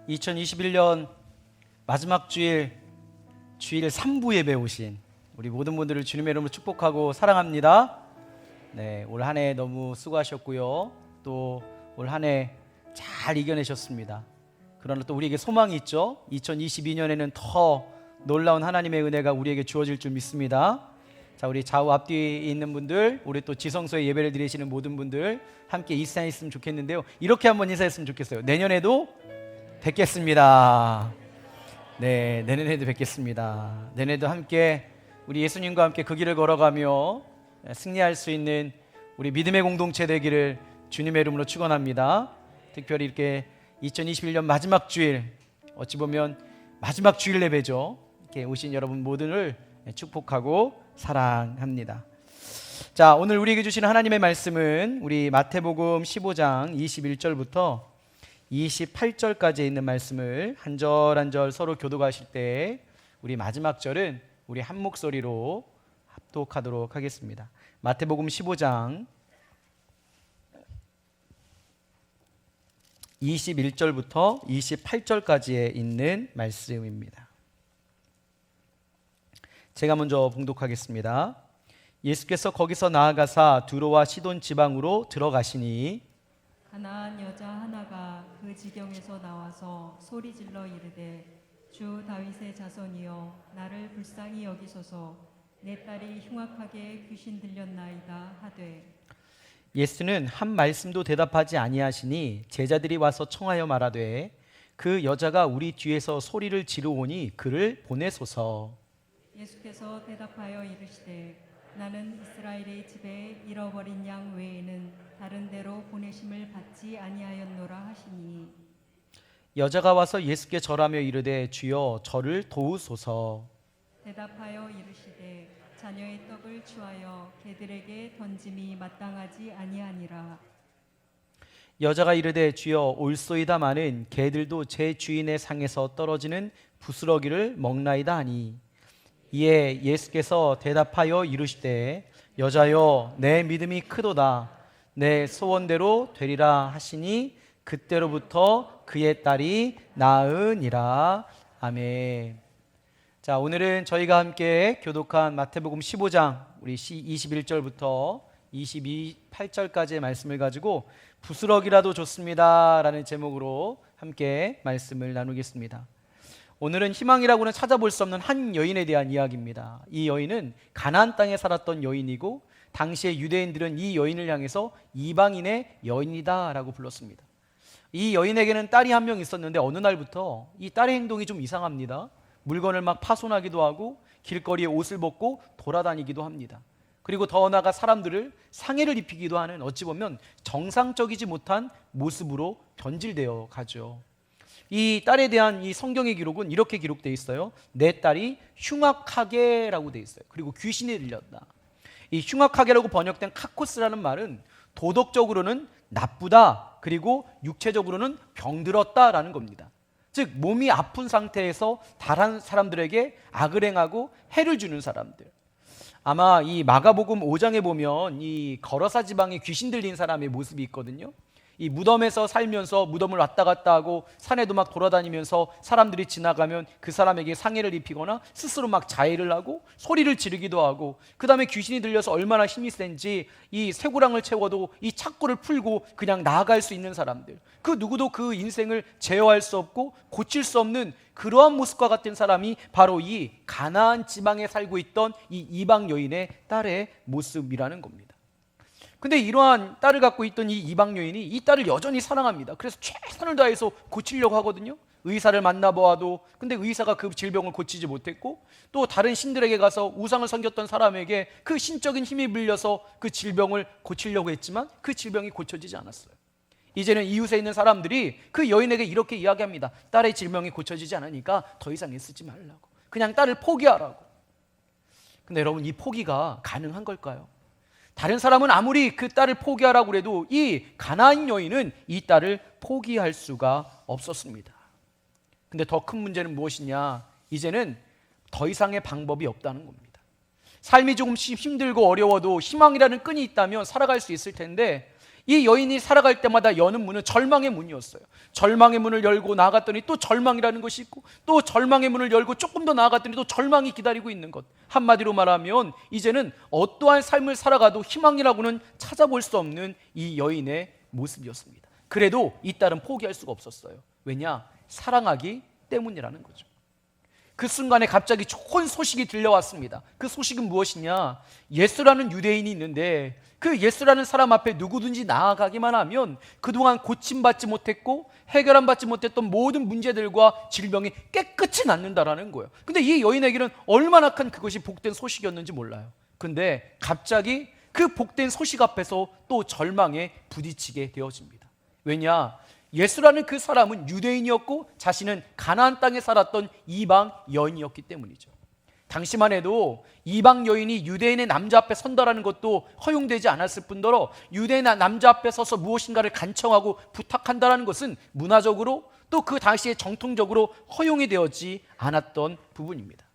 2021년 마지막 주일 3부 예배 오신 우리 모든 분들을 주님의 이름으로 축복하고 사랑합니다. 네, 올 한 해 너무 수고하셨고요. 또 올 한 해 잘 이겨내셨습니다. 그러나 또 우리에게 소망이 있죠. 2022년에는 더 놀라운 하나님의 은혜가 우리에게 주어질 줄 믿습니다. 자, 우리 좌우 앞뒤에 있는 분들, 우리 또 지성소에 예배를 드리시는 모든 분들 함께 인사했으면 좋겠는데요. 이렇게 한번 인사했으면 좋겠어요. 내년에도 뵙겠습니다. 네, 내년에도 뵙겠습니다. 내년에도 함께 우리 예수님과 함께 그 길을 걸어가며 승리할 수 있는 우리 믿음의 공동체 되기를 주님의 이름으로 축원합니다. 특별히 이렇게 2021년 마지막 주일, 어찌 보면 마지막 주일 예배죠. 이렇게 오신 여러분 모두를 축복하고 사랑합니다. 자, 오늘 우리에게 주시는 하나님의 말씀은 우리 마태복음 15장 21절부터 28절까지 있는 말씀을 한 절 한 절 서로 교독하실 때 우리 마지막 절은 우리 한 목소리로 합독하도록 하겠습니다. 마태복음 15장 21절부터 28절까지에 있는 말씀입니다. 제가 먼저 봉독하겠습니다. 예수께서 거기서 나아가사 두로와 시돈 지방으로 들어가시니 가나안 여자 하나가 그 지경에서 나와서 소리질러 이르되 주 다윗의 자손이여 나를 불쌍히 여기소서 내 딸이 흉악하게 귀신 들렸나이다 하되 예수는 한 말씀도 대답하지 아니하시니 제자들이 와서 청하여 말하되 그 여자가 우리 뒤에서 소리를 지르오니 그를 보내소서. 예수께서 대답하여 이르시되 나는 이스라엘의 집에 잃어버린 양 외에는 다른 데로 보내심을 받지 아니하였노라 하시니 여자가 와서 예수께 절하며 이르되 주여 저를 도우소서. 대답하여 이르시되 자녀의 떡을 취하여 개들에게 던짐이 마땅하지 아니하니라. 여자가 이르되 주여 올소이다마는 개들도 제 주인의 상에서 떨어지는 부스러기를 먹나이다 하니 이에 예수께서 대답하여 이르시되 여자여 내 믿음이 크도다 내 소원대로 되리라 하시니 그때로부터 그의 딸이 나으니라. 아멘. 자, 오늘은 저희가 함께 교독한 마태복음 15장 우리 21절부터 28절까지의 말씀을 가지고 부스러기라도 좋습니다 라는 제목으로 함께 말씀을 나누겠습니다. 오늘은 희망이라고는 찾아볼 수 없는 한 여인에 대한 이야기입니다. 이 여인은 가나안 땅에 살았던 여인이고 당시에 유대인들은 이 여인을 향해서 이방인의 여인이다 라고 불렀습니다. 이 여인에게는 딸이 한 명 있었는데 어느 날부터 이 딸의 행동이 좀 이상합니다. 물건을 막 파손하기도 하고 길거리에 옷을 벗고 돌아다니기도 합니다. 그리고 더 나아가 사람들을 상해를 입히기도 하는 어찌 보면 정상적이지 못한 모습으로 변질되어 가죠. 이 딸에 대한 이 성경의 기록은 이렇게 기록되어 있어요. 내 딸이 흉악하게 라고 되어 있어요. 그리고 귀신이 들렸다. 이 흉악하게라고 번역된 카코스라는 말은 도덕적으로는 나쁘다, 그리고 육체적으로는 병들었다라는 겁니다. 즉 몸이 아픈 상태에서 다른 사람들에게 악을 행하고 해를 주는 사람들. 아마 이 마가복음 5장에 보면 이 거라사 지방에 귀신 들린 사람의 모습이 있거든요. 이 무덤에서 살면서 무덤을 왔다 갔다 하고 산에도 막 돌아다니면서 사람들이 지나가면 그 사람에게 상해를 입히거나 스스로 막 자해를 하고 소리를 지르기도 하고, 그 다음에 귀신이 들려서 얼마나 힘이 센지 이 쇠고랑을 채워도 이 착고를 풀고 그냥 나아갈 수 있는 사람들, 그 누구도 그 인생을 제어할 수 없고 고칠 수 없는 그러한 모습과 같은 사람이 바로 이 가나안 지방에 살고 있던 이 이방 여인의 딸의 모습이라는 겁니다. 근데 이러한 딸을 갖고 있던 이 이방 여인이 이 딸을 여전히 사랑합니다. 그래서 최선을 다해서 고치려고 하거든요. 의사를 만나보아도 근데 의사가 그 질병을 고치지 못했고, 또 다른 신들에게 가서 우상을 섬겼던 사람에게 그 신적인 힘이 빌려서 그 질병을 고치려고 했지만 그 질병이 고쳐지지 않았어요. 이제는 이웃에 있는 사람들이 그 여인에게 이렇게 이야기합니다. 딸의 질병이 고쳐지지 않으니까 더 이상 애쓰지 말라고, 그냥 딸을 포기하라고. 근데 여러분, 이 포기가 가능한 걸까요? 다른 사람은 아무리 그 딸을 포기하라고 해도 이 가나안 여인은 이 딸을 포기할 수가 없었습니다. 근데 더 큰 문제는 무엇이냐? 이제는 더 이상의 방법이 없다는 겁니다. 삶이 조금씩 힘들고 어려워도 희망이라는 끈이 있다면 살아갈 수 있을 텐데 이 여인이 살아갈 때마다 여는 문은 절망의 문이었어요. 절망의 문을 열고 나아갔더니 또 절망이라는 것이 있고, 또 절망의 문을 열고 조금 더 나아갔더니 또 절망이 기다리고 있는 것. 한마디로 말하면 이제는 어떠한 삶을 살아가도 희망이라고는 찾아볼 수 없는 이 여인의 모습이었습니다. 그래도 이 딸은 포기할 수가 없었어요. 왜냐? 사랑하기 때문이라는 거죠. 그 순간에 갑자기 좋은 소식이 들려왔습니다. 그 소식은 무엇이냐? 예수라는 유대인이 있는데 그 예수라는 사람 앞에 누구든지 나아가기만 하면 그동안 고침받지 못했고 해결받지 못했던 모든 문제들과 질병이 깨끗이 낫는다라는 거예요. 근데 이 여인에게는 얼마나 큰 그것이 복된 소식이었는지 몰라요. 근데 갑자기 그 복된 소식 앞에서 또 절망에 부딪히게 되어집니다. 왜냐? 예수라는 그 사람은 유대인이었고 자신은 가나안 땅에 살았던 이방 여인이었기 때문이죠. 당시만 해도 이방 여인이 유대인의 남자 앞에 선다라는 것도 허용되지 않았을 뿐더러 유대인의 남자 앞에 서서 무엇인가를 간청하고 부탁한다라는 것은 문화적으로 또 그 당시에 정통적으로 허용이 되었지 않았던 부분입니다.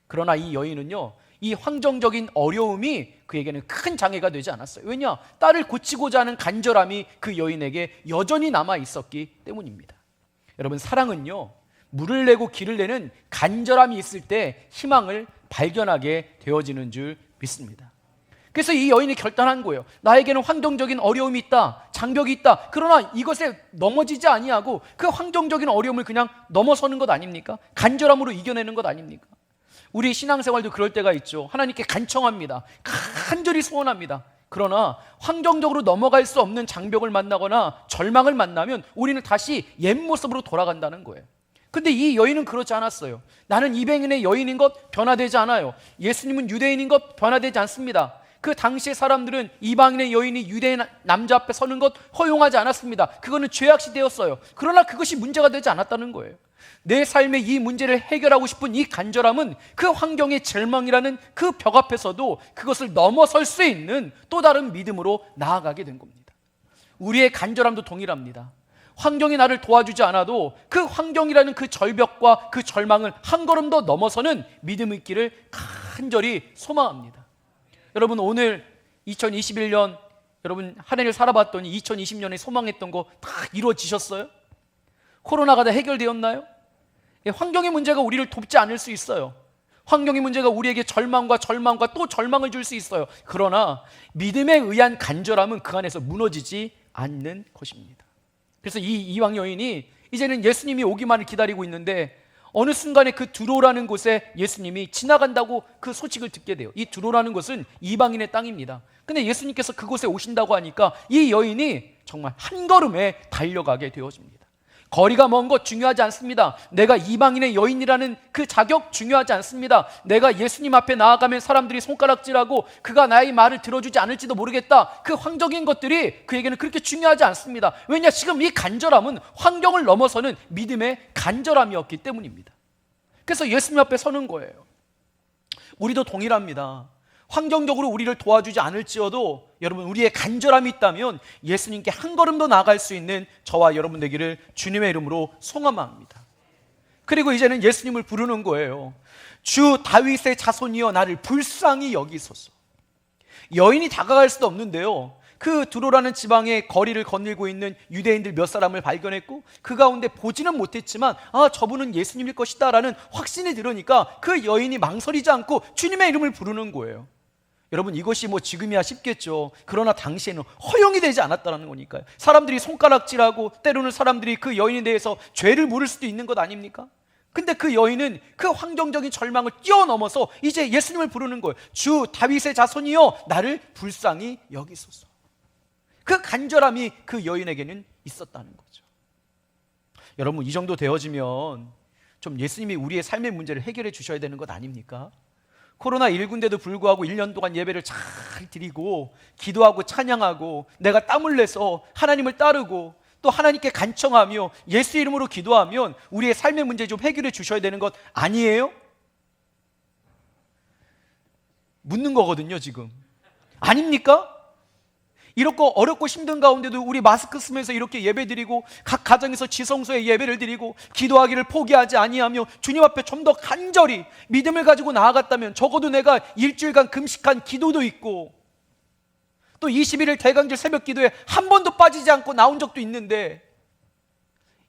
그러나 이 여인은요, 이 환경적인 어려움이 그에게는 큰 장애가 되지 않았어요. 왜냐? 딸을 고치고자 하는 간절함이 그 여인에게 여전히 남아 있었기 때문입니다. 여러분, 사랑은요, 물을 내고 길을 내는 간절함이 있을 때 희망을 발견하게 되어지는 줄 믿습니다. 그래서 이 여인이 결단한 거예요. 나에게는 환경적인 어려움이 있다, 장벽이 있다. 그러나 이것에 넘어지지 아니하고 그 환경적인 어려움을 그냥 넘어서는 것 아닙니까? 간절함으로 이겨내는 것 아닙니까? 우리 신앙생활도 그럴 때가 있죠. 하나님께 간청합니다. 간절히 소원합니다. 그러나 환경적으로 넘어갈 수 없는 장벽을 만나거나 절망을 만나면 우리는 다시 옛 모습으로 돌아간다는 거예요. 근데 이 여인은 그렇지 않았어요. 나는 이방인의 여인인 것 변화되지 않아요. 예수님은 유대인인 것 변화되지 않습니다. 그 당시의 사람들은 이방인의 여인이 유대인 남자 앞에 서는 것 허용하지 않았습니다. 그거는 죄악시대였어요. 그러나 그것이 문제가 되지 않았다는 거예요. 내 삶의 이 문제를 해결하고 싶은 이 간절함은 그 환경의 절망이라는 그 벽 앞에서도 그것을 넘어설 수 있는 또 다른 믿음으로 나아가게 된 겁니다. 우리의 간절함도 동일합니다. 환경이 나를 도와주지 않아도 그 환경이라는 그 절벽과 그 절망을 한 걸음 더 넘어서는 믿음 있기를 간절히 소망합니다. 여러분, 오늘 2021년 여러분 한 해를 살아봤더니 2020년에 소망했던 거 다 이루어지셨어요? 코로나가 다 해결되었나요? 환경의 문제가 우리를 돕지 않을 수 있어요. 환경의 문제가 우리에게 절망과 또 절망을 줄 수 있어요. 그러나 믿음에 의한 간절함은 그 안에서 무너지지 않는 것입니다. 그래서 이 이방 여인이 이제는 예수님이 오기만을 기다리고 있는데 어느 순간에 그 두로라는 곳에 예수님이 지나간다고 그 소식을 듣게 돼요. 이 두로라는 곳은 이방인의 땅입니다. 근데 예수님께서 그곳에 오신다고 하니까 이 여인이 정말 한 걸음에 달려가게 되어집니다. 거리가 먼 것 중요하지 않습니다. 내가 이방인의 여인이라는 그 자격 중요하지 않습니다. 내가 예수님 앞에 나아가면 사람들이 손가락질하고 그가 나의 말을 들어주지 않을지도 모르겠다. 그 환경적인 것들이 그에게는 그렇게 중요하지 않습니다. 왜냐? 지금 이 간절함은 환경을 넘어서는 믿음의 간절함이었기 때문입니다. 그래서 예수님 앞에 서는 거예요. 우리도 동일합니다. 환경적으로 우리를 도와주지 않을지어도 여러분, 우리의 간절함이 있다면 예수님께 한 걸음 더 나아갈 수 있는 저와 여러분 되기를 주님의 이름으로 소망합니다. 그리고 이제는 예수님을 부르는 거예요. 주 다윗의 자손이여 나를 불쌍히 여기소서. 여인이 다가갈 수도 없는데요, 그 두로라는 지방의 거리를 거닐고 있는 유대인들 몇 사람을 발견했고 그 가운데 보지는 못했지만 저분은 예수님일 것이다 라는 확신이 들으니까 그 여인이 망설이지 않고 주님의 이름을 부르는 거예요. 여러분, 이것이 지금이야 쉽겠죠. 그러나 당시에는 허용이 되지 않았다는 거니까요. 사람들이 손가락질하고 때로는 사람들이 그 여인에 대해서 죄를 물을 수도 있는 것 아닙니까? 근데 그 여인은 그 환경적인 절망을 뛰어넘어서 이제 예수님을 부르는 거예요. 주 다윗의 자손이여 나를 불쌍히 여기소서. 그 간절함이 그 여인에게는 있었다는 거죠. 여러분, 이 정도 되어지면 좀 예수님이 우리의 삶의 문제를 해결해 주셔야 되는 것 아닙니까? 코로나19인데도 불구하고 1년 동안 예배를 잘 드리고 기도하고 찬양하고 내가 땀을 내서 하나님을 따르고 또 하나님께 간청하며 예수 이름으로 기도하면 우리의 삶의 문제 좀 해결해 주셔야 되는 것 아니에요? 묻는 거거든요, 지금. 아닙니까? 이렇고 어렵고 힘든 가운데도 우리 마스크 쓰면서 이렇게 예배드리고 각 가정에서 지성소에 예배를 드리고 기도하기를 포기하지 아니하며 주님 앞에 좀 더 간절히 믿음을 가지고 나아갔다면 적어도 내가 일주일간 금식한 기도도 있고 또 21일 대강절 새벽 기도에 한 번도 빠지지 않고 나온 적도 있는데,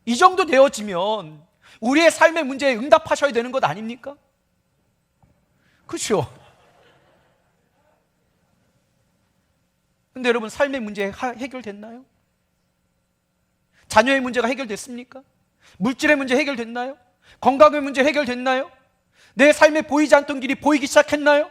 이 정도 되어지면 우리의 삶의 문제에 응답하셔야 되는 것 아닙니까? 그렇죠? 근데 여러분, 삶의 문제 해결됐나요? 자녀의 문제가 해결됐습니까? 물질의 문제 해결됐나요? 건강의 문제 해결됐나요? 내 삶에 보이지 않던 길이 보이기 시작했나요?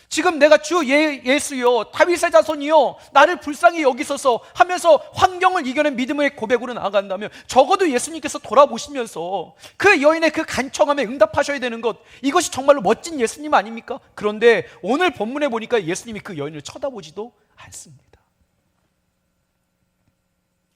지금 내가 주 예수여 다윗의 자손이여 나를 불쌍히 여기소서 하면서 환경을 이겨낸 믿음의 고백으로 나아간다면, 적어도 예수님께서 돌아보시면서 그 여인의 그 간청함에 응답하셔야 되는 것, 이것이 정말로 멋진 예수님 아닙니까? 그런데 오늘 본문에 보니까 예수님이 그 여인을 쳐다보지도 않습니다.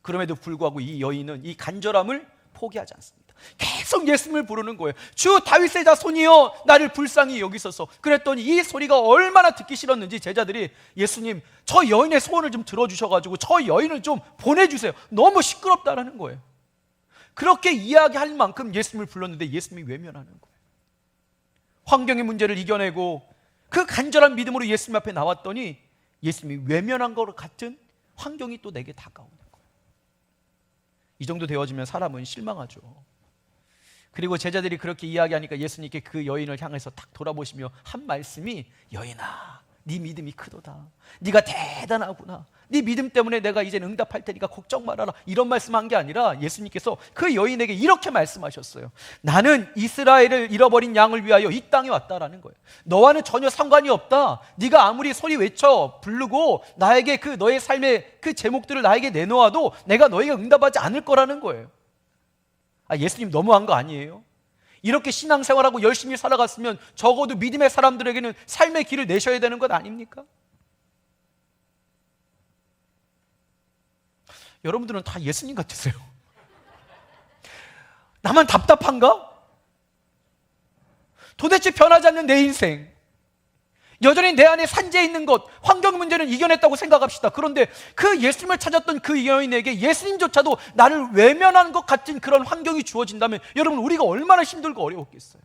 그럼에도 불구하고 이 여인은 이 간절함을 포기하지 않습니다. 계속 예수님을 부르는 거예요. 주 다윗의 자손이여 나를 불쌍히 여기소서. 그랬더니 이 소리가 얼마나 듣기 싫었는지 제자들이, 예수님 저 여인의 소원을 좀 들어주셔가지고 저 여인을 좀 보내주세요, 너무 시끄럽다라는 거예요. 그렇게 이야기할 만큼 예수님을 불렀는데 예수님이 외면하는 거예요. 환경의 문제를 이겨내고 그 간절한 믿음으로 예수님 앞에 나왔더니 예수님이 외면한 것 같은 환경이 또 내게 다가오는 거예요. 이 정도 되어지면 사람은 실망하죠. 그리고 제자들이 그렇게 이야기하니까 예수님께 그 여인을 향해서 딱 돌아보시며 한 말씀이, 여인아 네 믿음이 크도다, 네가 대단하구나, 네 믿음 때문에 내가 이제 응답할 테니까 걱정 말아라, 이런 말씀한 게 아니라 예수님께서 그 여인에게 이렇게 말씀하셨어요. 나는 이스라엘을 잃어버린 양을 위하여 이 땅에 왔다라는 거예요. 너와는 전혀 상관이 없다. 네가 아무리 소리 외쳐 부르고 나에게 그 너의 삶의 그 제목들을 나에게 내놓아도 내가 너에게 응답하지 않을 거라는 거예요. 예수님 너무한 거 아니에요? 이렇게 신앙생활하고 열심히 살아갔으면 적어도 믿음의 사람들에게는 삶의 길을 내셔야 되는 것 아닙니까? 여러분들은 다 예수님 같으세요. 나만 답답한가? 도대체 변하지 않는 내 인생, 여전히 내 안에 산재해 있는 것, 환경 문제는 이겨냈다고 생각합시다. 그런데 그 예수님을 찾았던 그 여인에게 예수님조차도 나를 외면하는 것 같은 그런 환경이 주어진다면 여러분, 우리가 얼마나 힘들고 어려웠겠어요.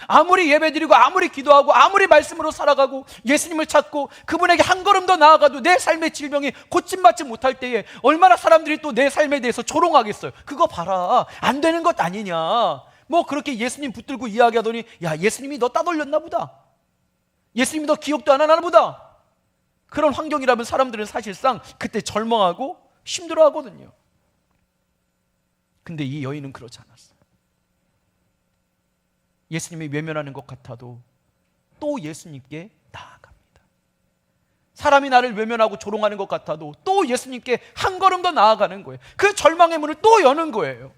아무리 예배드리고 아무리 기도하고 아무리 말씀으로 살아가고 예수님을 찾고 그분에게 한 걸음 더 나아가도 내 삶의 질병이 고침받지 못할 때에 얼마나 사람들이 또 내 삶에 대해서 조롱하겠어요. 그거 봐라, 안 되는 것 아니냐, 뭐 그렇게 예수님 붙들고 이야기하더니, 야 예수님이 너 따돌렸나 보다, 예수님이 너 기억도 안 하나 보다. 그런 환경이라면 사람들은 사실상 그때 절망하고 힘들어하거든요. 근데 이 여인은 그렇지 않았어요. 예수님이 외면하는 것 같아도 또 예수님께 나아갑니다. 사람이 나를 외면하고 조롱하는 것 같아도 또 예수님께 한 걸음 더 나아가는 거예요. 그 절망의 문을 또 여는 거예요.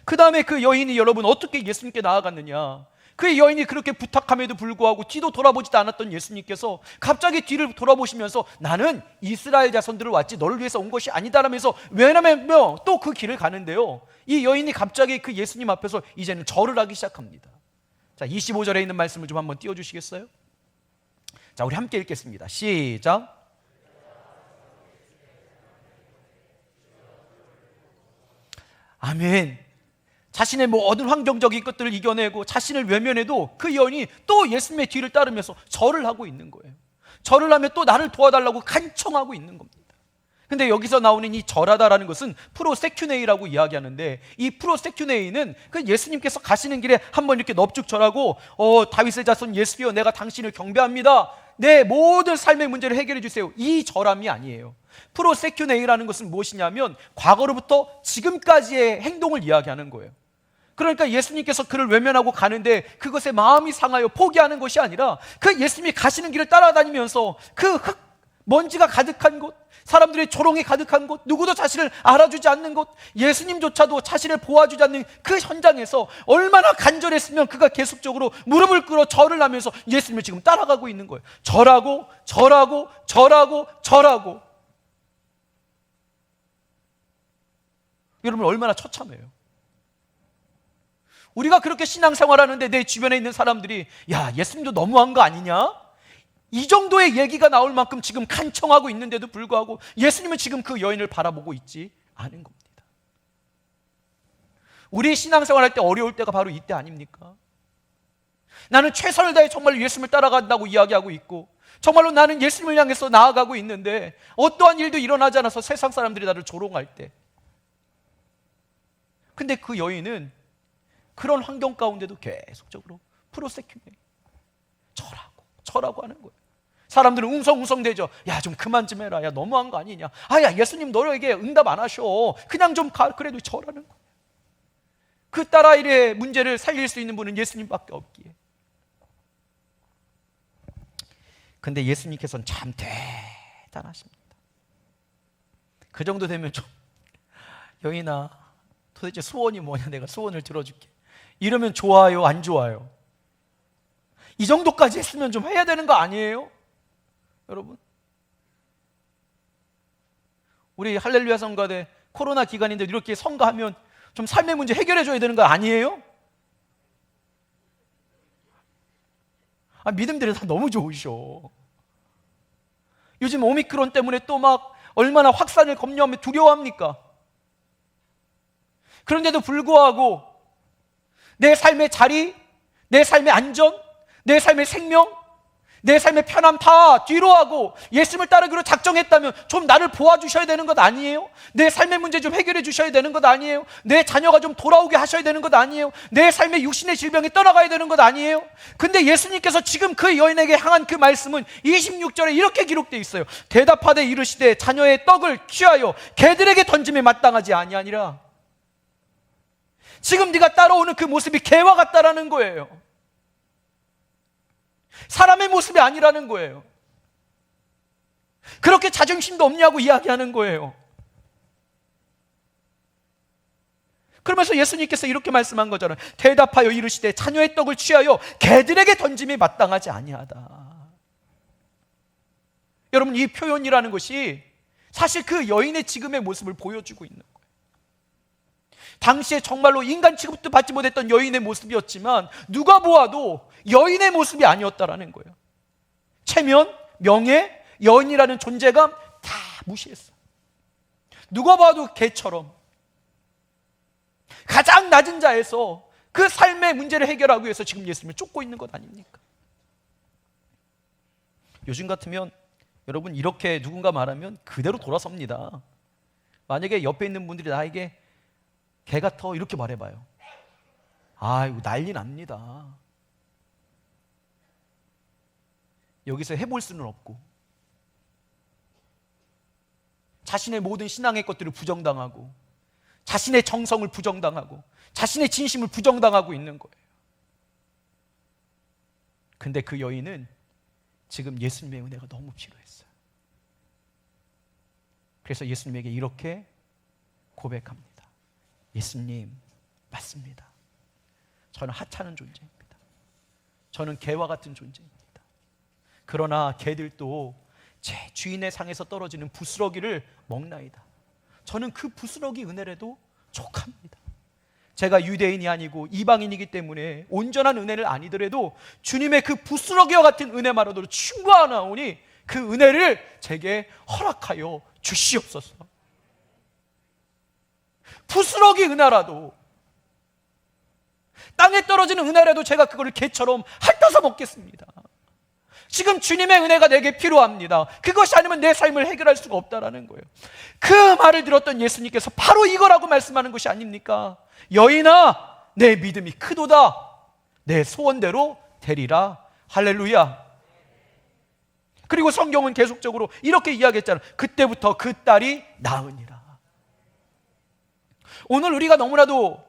그 다음에 그 여인이 여러분 어떻게 예수님께 나아갔느냐, 그 여인이 그렇게 부탁함에도 불구하고 뒤도 돌아보지도 않았던 예수님께서 갑자기 뒤를 돌아보시면서 나는 이스라엘 자손들을 왔지 너를 위해서 온 것이 아니다라면서 왜냐면 또 그 길을 가는데요, 이 여인이 갑자기 그 예수님 앞에서 이제는 절을 하기 시작합니다. 자, 25절에 있는 말씀을 좀 한번 띄워주시겠어요? 자, 우리 함께 읽겠습니다. 시작. 아멘. 자신의 모든 환경적인 것들을 이겨내고 자신을 외면해도 그 여인이 또 예수님의 뒤를 따르면서 절을 하고 있는 거예요. 절을 하면 또 나를 도와달라고 간청하고 있는 겁니다. 근데 여기서 나오는 이 절하다라는 것은 프로세큐네이라고 이야기하는데, 이 프로세큐네이는 그 예수님께서 가시는 길에 한번 이렇게 넙죽 절하고 다윗의 자손 예수여 내가 당신을 경배합니다, 내 모든 삶의 문제를 해결해 주세요, 이 절함이 아니에요. 프로세큐네이라는 것은 무엇이냐면 과거로부터 지금까지의 행동을 이야기하는 거예요. 그러니까 예수님께서 그를 외면하고 가는데 그것에 마음이 상하여 포기하는 것이 아니라 그 예수님이 가시는 길을 따라다니면서 그 흙, 먼지가 가득한 곳, 사람들의 조롱이 가득한 곳, 누구도 자신을 알아주지 않는 곳, 예수님조차도 자신을 보아주지 않는 그 현장에서 얼마나 간절했으면 그가 계속적으로 무릎을 꿇어 절을 하면서 예수님을 지금 따라가고 있는 거예요. 절하고 절하고 절하고 절하고. 여러분 얼마나 처참해요. 우리가 그렇게 신앙생활하는데 내 주변에 있는 사람들이 야 예수님도 너무한 거 아니냐? 이 정도의 얘기가 나올 만큼 지금 간청하고 있는데도 불구하고 예수님은 지금 그 여인을 바라보고 있지 않은 겁니다. 우리 신앙생활할 때 어려울 때가 바로 이때 아닙니까? 나는 최선을 다해 정말 예수님을 따라간다고 이야기하고 있고 정말로 나는 예수님을 향해서 나아가고 있는데 어떠한 일도 일어나지 않아서 세상 사람들이 나를 조롱할 때, 근데 그 여인은 그런 환경 가운데도 계속적으로 프로세큐네, 절하고 하는 거예요. 사람들은 웅성웅성대죠. 야, 좀 그만 좀 해라. 야, 너무한 거 아니냐. 아, 야, 예수님 너에게 응답 안 하셔. 그냥 좀 가. 그래도 절하는 거예요. 그 딸아이의 문제를 살릴 수 있는 분은 예수님밖에 없기에. 근데 예수님께서는 참 대단하십니다. 그 정도 되면 좀, 여인아, 도대체 소원이 뭐냐? 내가 소원을 들어줄게. 이러면 좋아요, 안 좋아요? 이 정도까지 했으면 좀 해야 되는 거 아니에요? 여러분, 우리 할렐루야 성가대 코로나 기간인데 이렇게 성가하면 좀 삶의 문제 해결해 줘야 되는 거 아니에요? 아, 믿음들이 다 너무 좋으셔. 요즘 오미크론 때문에 또 막 얼마나 확산을 염려하며 두려워합니까? 그런데도 불구하고 내 삶의 자리, 내 삶의 안전, 내 삶의 생명, 내 삶의 편함 다 뒤로 하고 예수님을 따르기로 작정했다면 좀 나를 도와주셔야 되는 것 아니에요? 내 삶의 문제 좀 해결해 주셔야 되는 것 아니에요? 내 자녀가 좀 돌아오게 하셔야 되는 것 아니에요? 내 삶의 육신의 질병이 떠나가야 되는 것 아니에요? 근데 예수님께서 지금 그 여인에게 향한 그 말씀은 26절에 이렇게 기록되어 있어요. 대답하되 이르시되 자녀의 떡을 취하여 개들에게 던짐에 마땅하지 아니하니라. 지금 네가 따라오는 그 모습이 개와 같다라는 거예요. 사람의 모습이 아니라는 거예요. 그렇게 자존심도 없냐고 이야기하는 거예요. 그러면서 예수님께서 이렇게 말씀한 거잖아요. 대답하여 이르시되 자녀의 떡을 취하여 개들에게 던짐이 마땅하지 아니하다. 여러분, 이 표현이라는 것이 사실 그 여인의 지금의 모습을 보여주고 있는 거예요. 당시에 정말로 인간 취급도 받지 못했던 여인의 모습이었지만 누가 보아도 여인의 모습이 아니었다라는 거예요. 체면, 명예, 여인이라는 존재감 다 무시했어요. 누가 봐도 개처럼 가장 낮은 자에서 그 삶의 문제를 해결하기 위해서 지금 예수님을 쫓고 있는 것 아닙니까? 요즘 같으면 여러분 이렇게 누군가 말하면 그대로 돌아섭니다. 만약에 옆에 있는 분들이 나에게 개 같아 이렇게 말해봐요. 아이고 난리 납니다. 여기서 해볼 수는 없고 자신의 모든 신앙의 것들을 부정당하고 자신의 정성을 부정당하고 자신의 진심을 부정당하고 있는 거예요. 근데 그 여인은 지금 예수님의 은혜가 너무 필요했어요. 그래서 예수님에게 이렇게 고백합니다. 예수님, 맞습니다. 저는 하찮은 존재입니다. 저는 개와 같은 존재입니다. 그러나 개들도 제 주인의 상에서 떨어지는 부스러기를 먹나이다. 저는 그 부스러기 은혜라도 족합니다. 제가 유대인이 아니고 이방인이기 때문에 온전한 은혜를 아니더라도 주님의 그 부스러기와 같은 은혜만으로도 충분하오니 그 은혜를 제게 허락하여 주시옵소서. 부스러기 은혜라도, 땅에 떨어지는 은혜라도 제가 그거를 개처럼 핥아서 먹겠습니다. 지금 주님의 은혜가 내게 필요합니다. 그것이 아니면 내 삶을 해결할 수가 없다라는 거예요. 그 말을 들었던 예수님께서 바로 이거라고 말씀하는 것이 아닙니까? 여인아, 내 믿음이 크도다. 내 소원대로 되리라. 할렐루야. 그리고 성경은 계속적으로 이렇게 이야기했잖아요. 그때부터 그 딸이 나으니라. 오늘 우리가 너무나도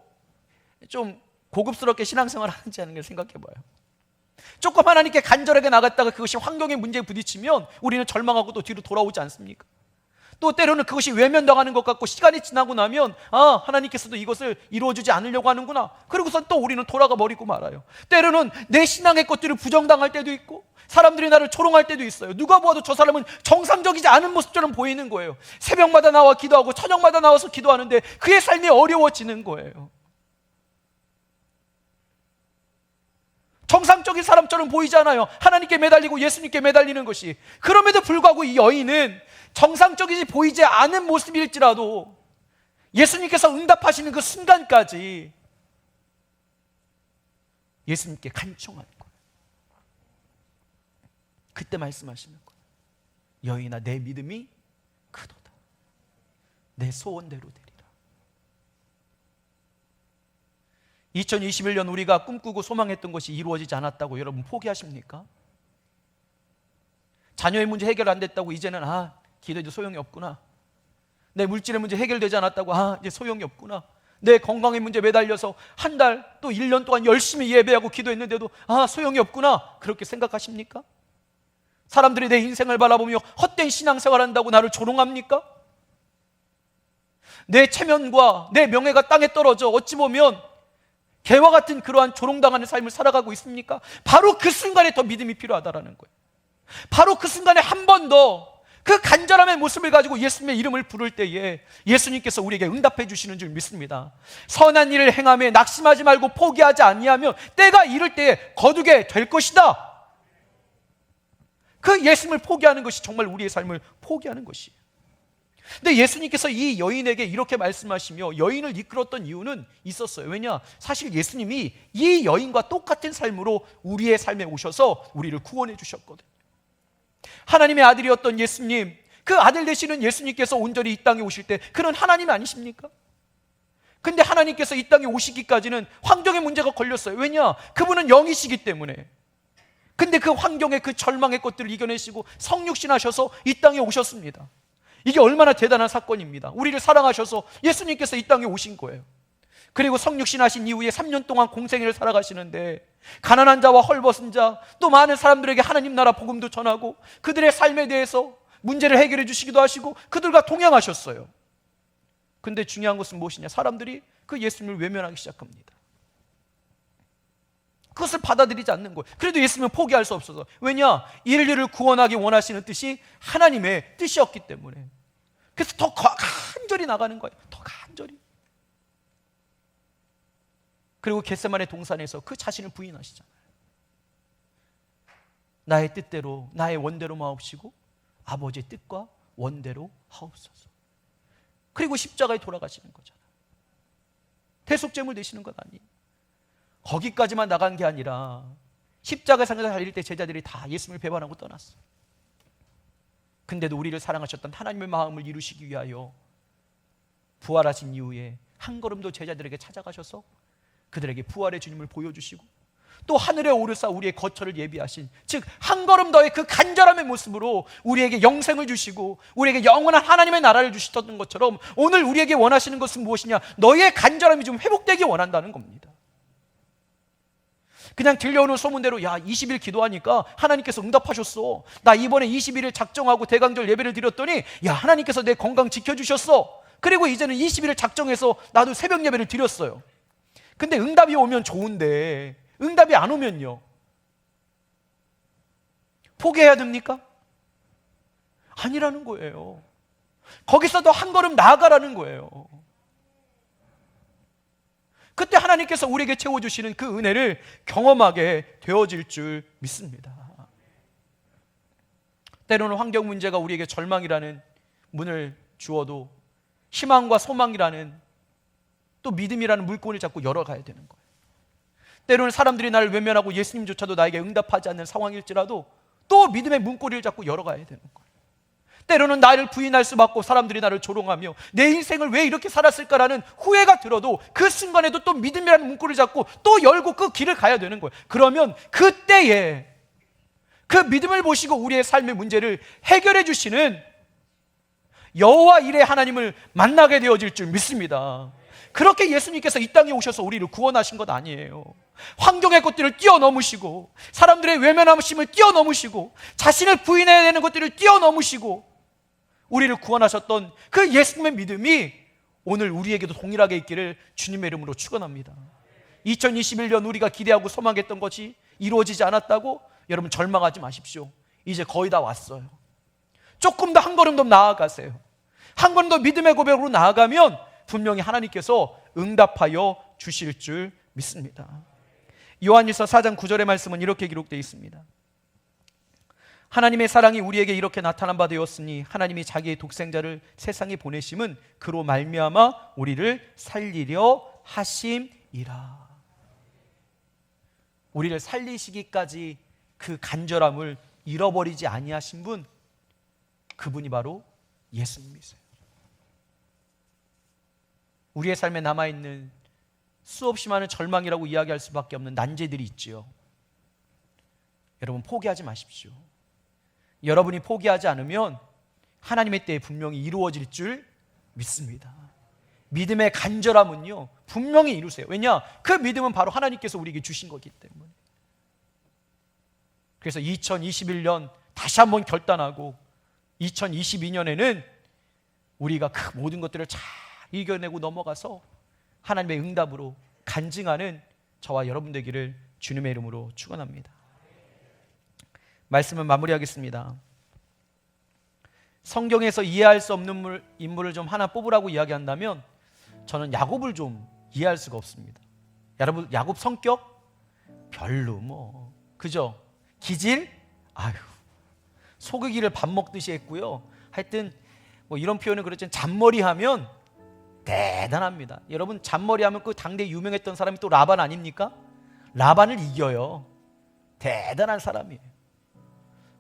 좀 고급스럽게 신앙생활을 하는지 하는 걸 생각해봐요. 조금 하나님께 간절하게 나갔다가 그것이 환경의 문제에 부딪히면 우리는 절망하고 또 뒤로 돌아오지 않습니까? 또 때로는 그것이 외면당하는 것 같고 시간이 지나고 나면 하나님께서도 이것을 이루어주지 않으려고 하는구나. 그러고선 또 우리는 돌아가 버리고 말아요. 때로는 내 신앙의 것들을 부정당할 때도 있고 사람들이 나를 조롱할 때도 있어요. 누가 보아도 저 사람은 정상적이지 않은 모습처럼 보이는 거예요. 새벽마다 나와 기도하고 저녁마다 나와서 기도하는데 그의 삶이 어려워지는 거예요. 정상적인 사람처럼 보이잖아요. 하나님께 매달리고 예수님께 매달리는 것이. 그럼에도 불구하고 이 여인은 정상적이지 보이지 않은 모습일지라도 예수님께서 응답하시는 그 순간까지 예수님께 간청하는 거예요. 그때 말씀하시는 거예요. 여인아, 내 믿음이 크도다. 내 소원대로 되리라. 2021년 우리가 꿈꾸고 소망했던 것이 이루어지지 않았다고 여러분 포기하십니까? 자녀의 문제 해결 안 됐다고 이제는 기도해도 소용이 없구나. 내 물질의 문제 해결되지 않았다고 이제 소용이 없구나. 내 건강의 문제 매달려서 한 달 또 1년 동안 열심히 예배하고 기도했는데도 소용이 없구나. 그렇게 생각하십니까? 사람들이 내 인생을 바라보며 헛된 신앙생활 한다고 나를 조롱합니까? 내 체면과 내 명예가 땅에 떨어져 어찌 보면 개와 같은 그러한 조롱당하는 삶을 살아가고 있습니까? 바로 그 순간에 더 믿음이 필요하다라는 거예요. 바로 그 순간에 한 번 더 그 간절함의 모습을 가지고 예수님의 이름을 부를 때에 예수님께서 우리에게 응답해 주시는 줄 믿습니다. 선한 일을 행하며 낙심하지 말고 포기하지 아니하면 때가 이를 때에 거두게 될 것이다. 그 예수님을 포기하는 것이 정말 우리의 삶을 포기하는 것이에요. 근데 예수님께서 이 여인에게 이렇게 말씀하시며 여인을 이끌었던 이유는 있었어요. 왜냐? 사실 예수님이 이 여인과 똑같은 삶으로 우리의 삶에 오셔서 우리를 구원해 주셨거든요. 하나님의 아들이었던 예수님, 그 아들 되시는 예수님께서 온전히 이 땅에 오실 때 그는 하나님 아니십니까? 근데 하나님께서 이 땅에 오시기까지는 환경의 문제가 걸렸어요. 왜냐? 그분은 영이시기 때문에. 근데 그 환경의 그 절망의 것들을 이겨내시고 성육신 하셔서 이 땅에 오셨습니다. 이게 얼마나 대단한 사건입니다. 우리를 사랑하셔서 예수님께서 이 땅에 오신 거예요. 그리고 성육신 하신 이후에 3년 동안 공생애를 살아가시는데 가난한 자와 헐벗은 자, 또 많은 사람들에게 하나님 나라 복음도 전하고 그들의 삶에 대해서 문제를 해결해 주시기도 하시고 그들과 동행하셨어요. 근데 중요한 것은 무엇이냐? 사람들이 그 예수님을 외면하기 시작합니다. 그것을 받아들이지 않는 거예요. 그래도 예수님은 포기할 수 없어서. 왜냐? 인류를 구원하기 원하시는 뜻이 하나님의 뜻이었기 때문에. 그래서 더 간절히 나가는 거예요. 더 간절히. 그리고 겟세마네 동산에서 그 자신을 부인하시잖아요. 나의 뜻대로 나의 원대로 마옵시고 아버지의 뜻과 원대로 하옵소서. 그리고 십자가에 돌아가시는 거잖아요. 대속제물 되시는 것 아니에요. 거기까지만 나간 게 아니라 십자가 상에서 달릴 때 제자들이 다 예수님을 배반하고 떠났어요. 근데도 우리를 사랑하셨던 하나님의 마음을 이루시기 위하여 부활하신 이후에 한 걸음도 제자들에게 찾아가셔서 그들에게 부활의 주님을 보여주시고 또 하늘에 오르사 우리의 거처를 예비하신, 즉 한 걸음 더의 그 간절함의 모습으로 우리에게 영생을 주시고 우리에게 영원한 하나님의 나라를 주셨던 것처럼 오늘 우리에게 원하시는 것은 무엇이냐? 너의 간절함이 좀 회복되기 원한다는 겁니다. 그냥 들려오는 소문대로 20일 기도하니까 하나님께서 응답하셨어. 나 이번에 21일 작정하고 대강절 예배를 드렸더니 하나님께서 내 건강 지켜주셨어. 그리고 이제는 20일을 작정해서 나도 새벽 예배를 드렸어요. 근데 응답이 오면 좋은데 응답이 안 오면요? 포기해야 됩니까? 아니라는 거예요. 거기서도 한 걸음 나아가라는 거예요. 그때 하나님께서 우리에게 채워주시는 그 은혜를 경험하게 되어질 줄 믿습니다. 때로는 환경 문제가 우리에게 절망이라는 문을 주어도 희망과 소망이라는 또 믿음이라는 물건을 자꾸 열어가야 되는 거예요. 때로는 사람들이 나를 외면하고 예수님조차도 나에게 응답하지 않는 상황일지라도 또 믿음의 문고리를 자꾸 열어가야 되는 거예요. 때로는 나를 부인할 수밖에 사람들이 나를 조롱하며 내 인생을 왜 이렇게 살았을까라는 후회가 들어도 그 순간에도 또 믿음이라는 문고리를 잡고 또 열고 그 길을 가야 되는 거예요. 그러면 그때에 그 믿음을 보시고 우리의 삶의 문제를 해결해 주시는 여호와 일의 하나님을 만나게 되어질 줄 믿습니다. 그렇게 예수님께서 이 땅에 오셔서 우리를 구원하신 것 아니에요. 환경의 것들을 뛰어넘으시고 사람들의 외면함심을 뛰어넘으시고 자신을 부인해야 되는 것들을 뛰어넘으시고 우리를 구원하셨던 그 예수님의 믿음이 오늘 우리에게도 동일하게 있기를 주님의 이름으로 축원합니다. 2021년 우리가 기대하고 소망했던 것이 이루어지지 않았다고 여러분 절망하지 마십시오. 이제 거의 다 왔어요. 조금 더 한 걸음 더 나아가세요. 한 걸음 더 믿음의 고백으로 나아가면 분명히 하나님께서 응답하여 주실 줄 믿습니다. 요한일서 4장 9절의 말씀은 이렇게 기록되어 있습니다. 하나님의 사랑이 우리에게 이렇게 나타난 바 되었으니 하나님이 자기의 독생자를 세상에 보내심은 그로 말미암아 우리를 살리려 하심이라. 우리를 살리시기까지 그 간절함을 잃어버리지 아니하신 분, 그분이 바로 예수님이세요. 우리의 삶에 남아있는 수없이 많은 절망이라고 이야기할 수밖에 없는 난제들이 있지요. 여러분, 포기하지 마십시오. 여러분이 포기하지 않으면 하나님의 때에 분명히 이루어질 줄 믿습니다. 믿음의 간절함은요, 분명히 이루세요. 왜냐? 그 믿음은 바로 하나님께서 우리에게 주신 거기 때문에. 그래서 2021년 다시 한번 결단하고 2022년에는 우리가 그 모든 것들을 잘 이겨내고 넘어가서 하나님의 응답으로 간증하는 저와 여러분 되기를 주님의 이름으로 축원합니다. 말씀을 마무리하겠습니다. 성경에서 이해할 수 없는 인물을 좀 하나 뽑으라고 이야기한다면 저는 야곱을 좀 이해할 수가 없습니다. 여러분, 야곱 성격 별로 그죠? 기질 아유 소고기를 밥 먹듯이 했고요. 하여튼 이런 표현은 그렇지만 잔머리 하면 대단합니다. 여러분, 잔머리 하면 그 당대 유명했던 사람이 또 라반 아닙니까? 라반을 이겨요. 대단한 사람이에요.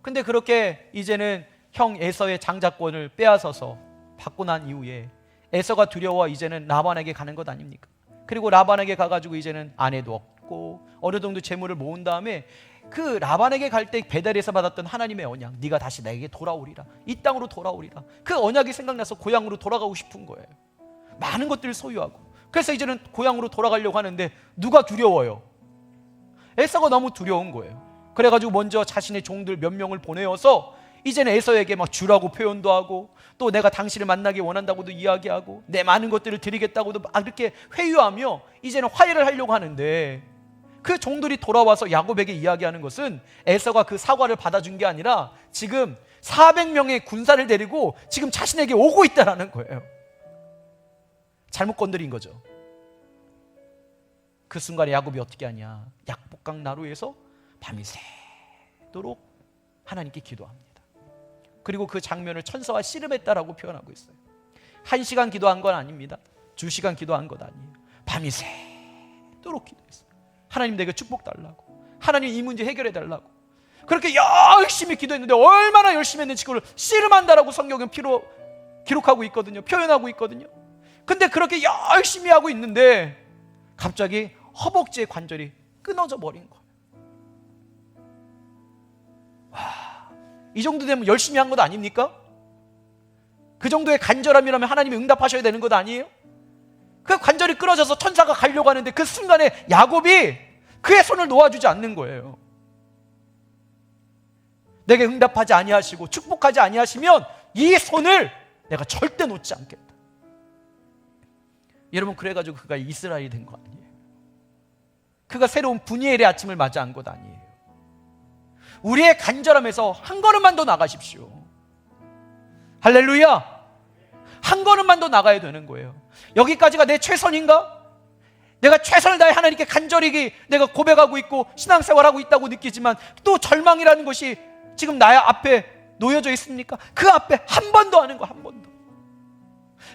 근데 그렇게 이제는 형 에서의 장자권을 빼앗아서 받고 난 이후에 에서가 두려워 이제는 라반에게 가는 것 아닙니까? 그리고 라반에게 가가지고 이제는 아내도 없고 어느 정도 재물을 모은 다음에 그 라반에게 갈 때 베델에서 받았던 하나님의 언약, 네가 다시 나에게 돌아오리라, 이 땅으로 돌아오리라, 그 언약이 생각나서 고향으로 돌아가고 싶은 거예요. 많은 것들을 소유하고. 그래서 이제는 고향으로 돌아가려고 하는데 누가 두려워요? 에서가 너무 두려운 거예요. 그래가지고 먼저 자신의 종들 몇 명을 보내어서 이제는 에서에게 막 주라고 표현도 하고 또 내가 당신을 만나기 원한다고도 이야기하고 내 많은 것들을 드리겠다고도 막 이렇게 회유하며 이제는 화해를 하려고 하는데, 그 종들이 돌아와서 야곱에게 이야기하는 것은 에서가 그 사과를 받아준 게 아니라 지금 400명의 군사를 데리고 지금 자신에게 오고 있다는 거예요. 잘못 건드린 거죠. 그 순간에 야곱이 어떻게 하냐, 약복강 나루에서 밤이 새도록 하나님께 기도합니다. 그리고 그 장면을 천사와 씨름했다라고 표현하고 있어요. 1시간 기도한 건 아닙니다. 2시간 기도한 것 아니에요. 밤이 새도록 기도했어요. 하나님 내게 축복 달라고, 하나님 이 문제 해결해 달라고. 그렇게 열심히 기도했는데 얼마나 열심히 했는지 그걸 씨름한다라고 성경은 기록하고 있거든요. 표현하고 있거든요. 근데 그렇게 열심히 하고 있는데 갑자기 허벅지의 관절이 끊어져 버린 거예요. 이 정도 되면 열심히 한 것 아닙니까? 그 정도의 간절함이라면 하나님이 응답하셔야 되는 것 아니에요? 그 관절이 끊어져서 천사가 가려고 하는데 그 순간에 야곱이 그의 손을 놓아주지 않는 거예요. 내게 응답하지 아니하시고 축복하지 아니하시면 이 손을 내가 절대 놓지 않겠다. 여러분, 그래가지고 그가 이스라엘이 된 거 아니에요? 그가 새로운 분이엘의 아침을 맞이한 것 아니에요? 우리의 간절함에서 한 걸음만 더 나가십시오. 할렐루야! 한 걸음만 더 나가야 되는 거예요. 여기까지가 내 최선인가? 내가 최선을 다해 하나님께 간절히 내가 고백하고 있고 신앙생활하고 있다고 느끼지만 또 절망이라는 것이 지금 나의 앞에 놓여져 있습니까? 그 앞에 한 번 더 하는 거, 한 번 더.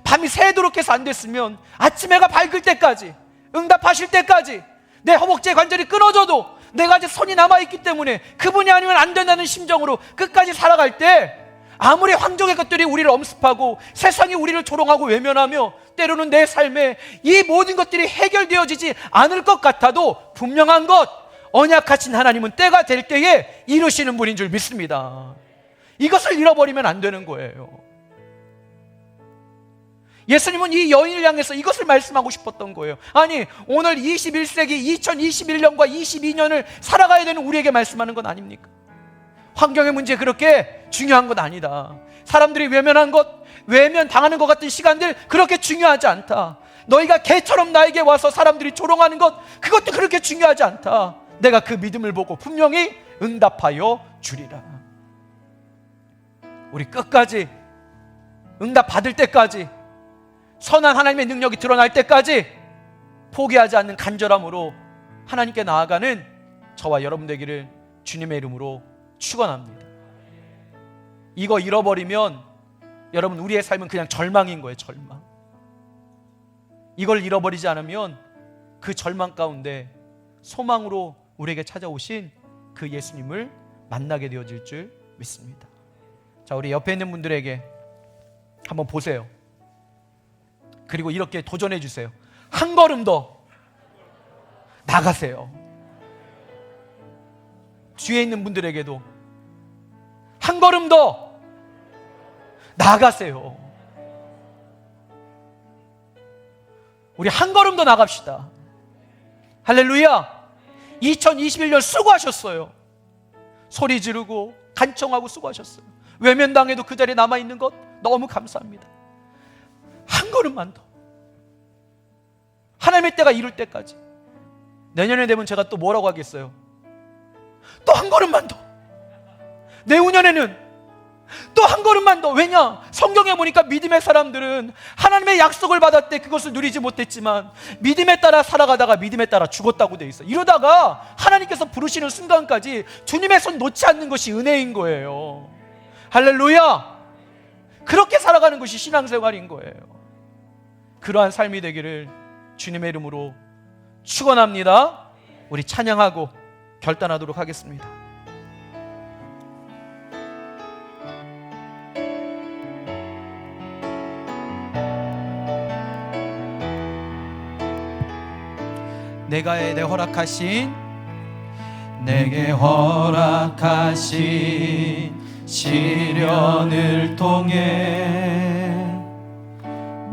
밤이 새도록 해서 안 됐으면 아침 해가 밝을 때까지, 응답하실 때까지 내 허벅지의 관절이 끊어져도 내가 아직 손이 남아있기 때문에 그분이 아니면 안 된다는 심정으로 끝까지 살아갈 때, 아무리 황정의 것들이 우리를 엄습하고 세상이 우리를 조롱하고 외면하며 때로는 내 삶에 이 모든 것들이 해결되어지지 않을 것 같아도 분명한 것, 언약하신 하나님은 때가 될 때에 이루시는 분인 줄 믿습니다. 이것을 잃어버리면 안 되는 거예요. 예수님은 이 여인을 향해서 이것을 말씀하고 싶었던 거예요. 아니, 오늘 21세기 2021년과 22년을 살아가야 되는 우리에게 말씀하는 건 아닙니까? 환경의 문제 그렇게 중요한 건 아니다. 사람들이 외면한 것, 외면당하는 것 같은 시간들 그렇게 중요하지 않다. 너희가 개처럼 나에게 와서 사람들이 조롱하는 것, 그것도 그렇게 중요하지 않다. 내가 그 믿음을 보고 분명히 응답하여 주리라. 우리 끝까지 응답 받을 때까지, 선한 하나님의 능력이 드러날 때까지 포기하지 않는 간절함으로 하나님께 나아가는 저와 여러분 되기를 주님의 이름으로 축원합니다. 이거 잃어버리면 여러분, 우리의 삶은 그냥 절망인 거예요. 절망. 이걸 잃어버리지 않으면 그 절망 가운데 소망으로 우리에게 찾아오신 그 예수님을 만나게 되어질 줄 믿습니다. 자, 우리 옆에 있는 분들에게 한번 보세요. 그리고 이렇게 도전해 주세요. 한 걸음 더 나가세요. 뒤에 있는 분들에게도 한 걸음 더 나가세요. 우리 한 걸음 더 나갑시다. 할렐루야. 2021년 수고하셨어요. 소리 지르고 간청하고 수고하셨어요. 외면당해도 그 자리에 남아있는 것 너무 감사합니다. 한 걸음만 더, 하나님의 때가 이룰 때까지. 내년에 되면 제가 또 뭐라고 하겠어요? 또 한 걸음만 더. 내후년에는 또 한 걸음만 더. 왜냐? 성경에 보니까 믿음의 사람들은 하나님의 약속을 받을 때 그것을 누리지 못했지만 믿음에 따라 살아가다가 믿음에 따라 죽었다고 돼 있어요. 이러다가 하나님께서 부르시는 순간까지 주님의 손 놓지 않는 것이 은혜인 거예요. 할렐루야. 그렇게 살아가는 것이 신앙생활인 거예요. 그러한 삶이 되기를 주님의 이름으로 축원합니다. 우리 찬양하고 결단하도록 하겠습니다. 내게 허락하신 시련을 통해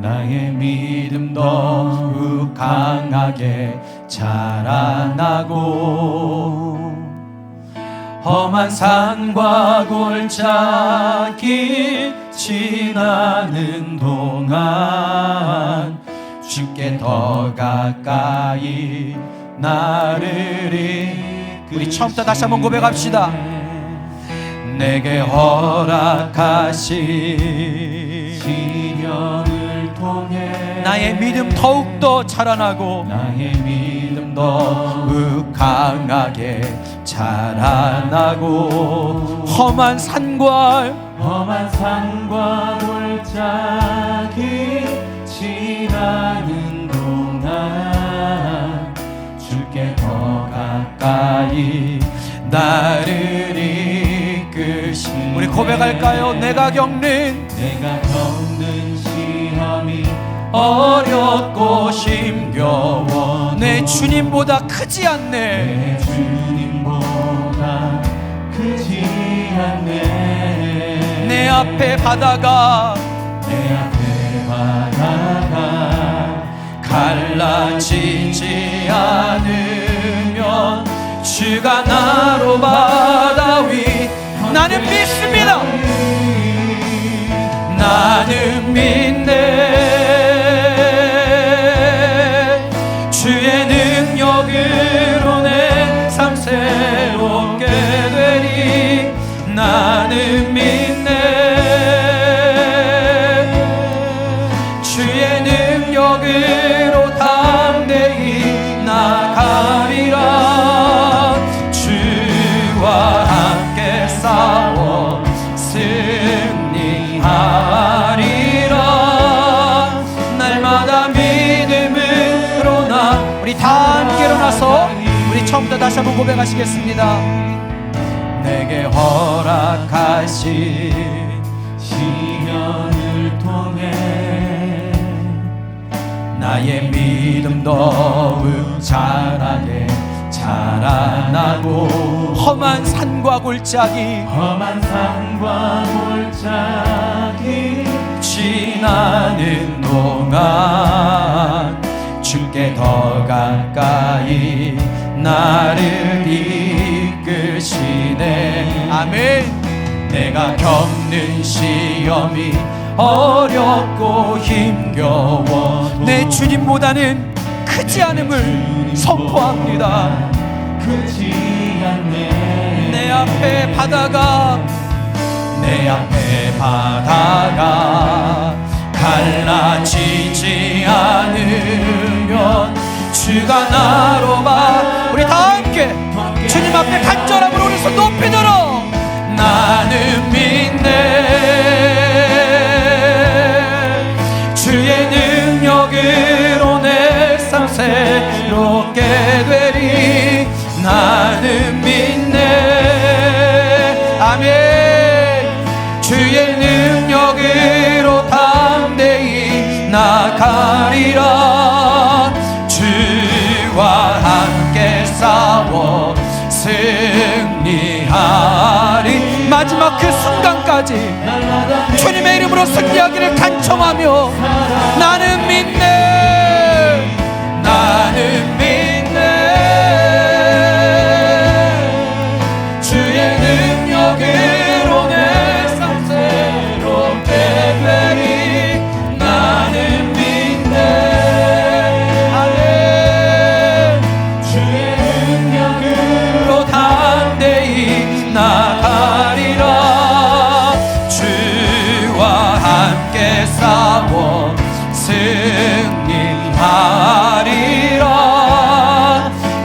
나의 믿음 더욱 강하게 자라나고 험한 산과 골짜기 지나는 동안 주께 더 가까이 나를 우리 처음부터 다시 한번 고백합시다. 내게 허락하신 시련을 통해 나의 믿음 더욱더 자라나고 나의 믿음 더욱 강하게 자라나고 험한 산과 골짜기 지나는 동안 주께 더 가까이 나를 이끄신 우리 고백할까요? 내가 겪는 시험이 어렵고 힘겨워 내 주님보다 크지 않네. 내 앞에 바다가 갈라지지 않으면 주가 나로 바다 위 나는 믿습니다. 나는 믿네. 주의 능력으로 내 삶 새롭게 되리. 나는 믿네. 주의 능력으로 담대히 나가리라. 주와 함께 싸워 승리하리라. 날마다 믿음으로 나 우리 다 함께 일어나서 우리 처음부터 다시 한번 고백하시겠습니다. 내게 허락하신 시련을 통해 나의 믿음 더욱 자라게 자라나고 험한 산과 골짜기 지나는 동안 주께 더 가까이 나를 이끄시네. 아멘. 내가 겪는 시험이 어렵고 힘겨워 내 주님보다는 크지 않음을 선포합니다. 내 앞에 바다가 갈라지지 않으면 주가 나로 우리 다 함께 주님 앞에 간절함으로 우리 손 높이 들어 나는 믿네. 주의 능력으로 내 삶 새롭게 되리. 나아가리라. 주와 함께 싸워 승리하리. 마지막 그 순간까지 주님의 이름으로 승리하기를 간청하며 나는 믿네, 나는 믿네. 주의 능력으로 내 삶 새롭게 되리. 나는 믿네. 아멘. 주의 능력으로 담대히 나가리라. 주와 함께 싸워 승리하리라.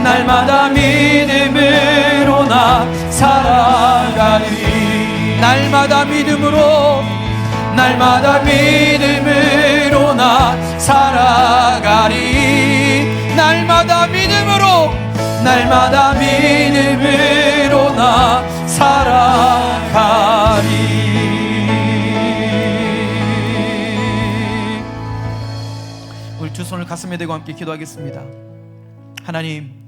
날마다 믿음으로 나 살아가리. 날마다 믿음으로, 날마다 믿음으로 나 살아가리. 날마다 믿음으로, 날마다 믿음으로 나 살아가리. 우리 두 손을 가슴에 대고 함께 기도하겠습니다. 하나님,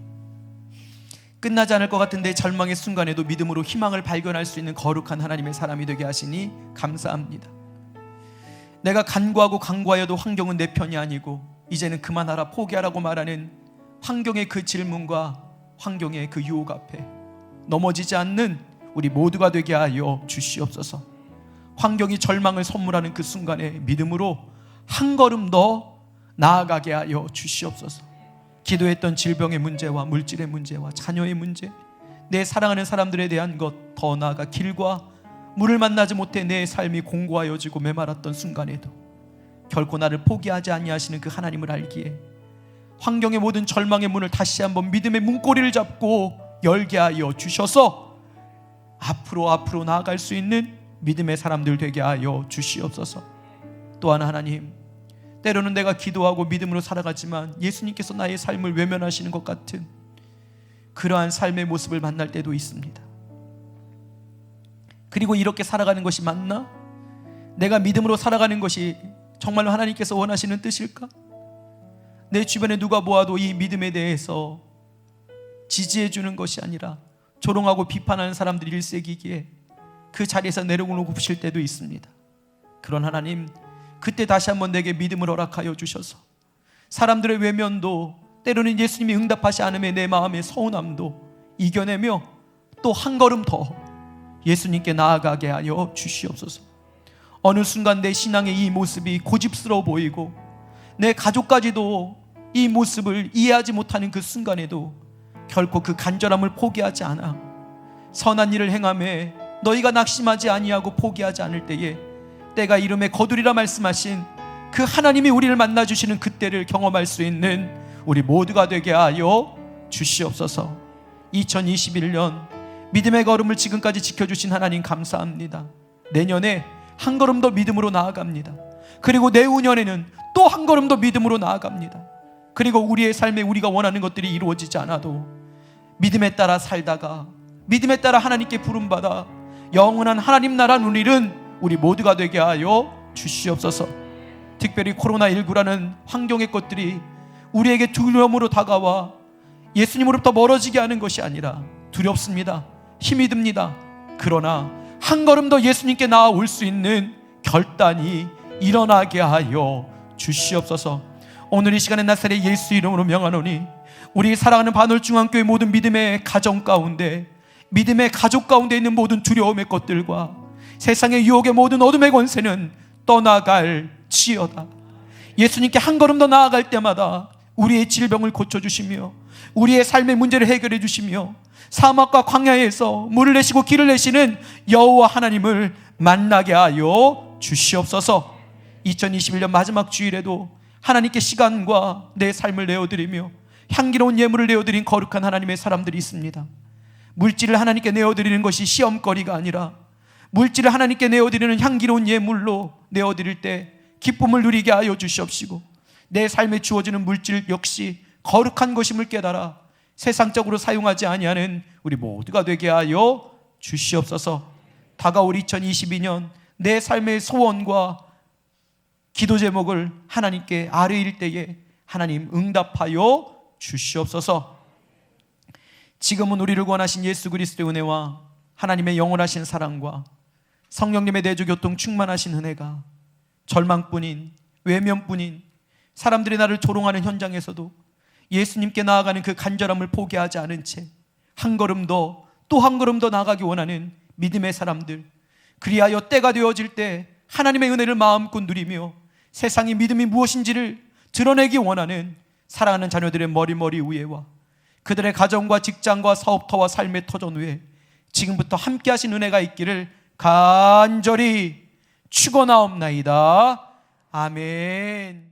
끝나지 않을 것 같은데 절망의 순간에도 믿음으로 희망을 발견할 수 있는 거룩한 하나님의 사람이 되게 하시니 감사합니다. 내가 간구하고 강구하여도 환경은 내 편이 아니고 이제는 그만하라, 포기하라고 말하는 환경의 그 질문과 환경의 그 유혹 앞에 넘어지지 않는 우리 모두가 되게 하여 주시옵소서. 환경이 절망을 선물하는 그 순간에 믿음으로 한 걸음 더 나아가게 하여 주시옵소서. 기도했던 질병의 문제와 물질의 문제와 자녀의 문제, 내 사랑하는 사람들에 대한 것, 더 나아가 길과 물을 만나지 못해 내 삶이 공고하여지고 메말랐던 순간에도 결코 나를 포기하지 아니하시는 그 하나님을 알기에 환경의 모든 절망의 문을 다시 한번 믿음의 문고리를 잡고 열게 하여 주셔서 앞으로 나아갈 수 있는 믿음의 사람들 되게 하여 주시옵소서. 또한 하나님, 때로는 내가 기도하고 믿음으로 살아가지만 예수님께서 나의 삶을 외면하시는 것 같은 그러한 삶의 모습을 만날 때도 있습니다. 그리고 이렇게 살아가는 것이 맞나? 내가 믿음으로 살아가는 것이 정말로 하나님께서 원하시는 뜻일까? 내 주변에 누가 보아도 이 믿음에 대해서 지지해 주는 것이 아니라 조롱하고 비판하는 사람들이 일색이기에 그 자리에서 내려놓으실 때도 있습니다. 그런 하나님, 그때 다시 한번 내게 믿음을 허락하여 주셔서 사람들의 외면도, 때로는 예수님이 응답하지 않음에 내 마음의 서운함도 이겨내며 또 한 걸음 더 예수님께 나아가게 하여 주시옵소서. 어느 순간 내 신앙의 이 모습이 고집스러워 보이고 내 가족까지도 이 모습을 이해하지 못하는 그 순간에도 결코 그 간절함을 포기하지 않아 선한 일을 행하며 너희가 낙심하지 아니하고 포기하지 않을 때에 때가 이름에 거두리라 말씀하신 그 하나님이 우리를 만나주시는 그때를 경험할 수 있는 우리 모두가 되게 하여 주시옵소서. 2021년 믿음의 걸음을 지금까지 지켜주신 하나님 감사합니다. 내년에 한 걸음 더 믿음으로 나아갑니다. 그리고 내후년에는 또 한 걸음 더 믿음으로 나아갑니다. 그리고 우리의 삶에 우리가 원하는 것들이 이루어지지 않아도 믿음에 따라 살다가 믿음에 따라 하나님께 부름받아 영원한 하나님 나라 누리는 우리 모두가 되게 하여 주시옵소서. 특별히 코로나19라는 환경의 것들이 우리에게 두려움으로 다가와 예수님으로부터 멀어지게 하는 것이 아니라 두렵습니다. 힘이 듭니다. 그러나 한 걸음 더 예수님께 나아올 수 있는 결단이 일어나게 하여 주시옵소서. 오늘 이 시간에 나사렛 예수 이름으로 명하노니 우리 사랑하는 반월중앙교회 모든 믿음의 가정 가운데, 믿음의 가족 가운데 있는 모든 두려움의 것들과 세상의 유혹의 모든 어둠의 권세는 떠나갈 지어다. 예수님께 한 걸음 더 나아갈 때마다 우리의 질병을 고쳐주시며 우리의 삶의 문제를 해결해 주시며 사막과 광야에서 물을 내시고 길을 내시는 여호와 하나님을 만나게 하여 주시옵소서. 2021년 마지막 주일에도 하나님께 시간과 내 삶을 내어드리며 향기로운 예물을 내어드린 거룩한 하나님의 사람들이 있습니다. 물질을 하나님께 내어드리는 것이 시험거리가 아니라 물질을 하나님께 내어드리는 향기로운 예물로 내어드릴 때 기쁨을 누리게 하여 주시옵시고 내 삶에 주어지는 물질 역시 거룩한 것임을 깨달아 세상적으로 사용하지 아니하는 우리 모두가 되게 하여 주시옵소서. 다가올 2022년 내 삶의 소원과 기도 제목을 하나님께 아뢰일 때에 하나님 응답하여 주시옵소서. 지금은 우리를 구원하신 예수 그리스도의 은혜와 하나님의 영원하신 사랑과 성령님의 내주교통 충만하신 은혜가 절망뿐인, 외면뿐인, 사람들이 나를 조롱하는 현장에서도 예수님께 나아가는 그 간절함을 포기하지 않은 채 한 걸음 더, 또 한 걸음 더 나아가기 원하는 믿음의 사람들, 그리하여 때가 되어질 때 하나님의 은혜를 마음껏 누리며 세상이 믿음이 무엇인지를 드러내기 원하는 사랑하는 자녀들의 머리 위에와 그들의 가정과 직장과 사업터와 삶의 터전 위에 지금부터 함께 하신 은혜가 있기를 간절히 축원하옵나이다. 아멘.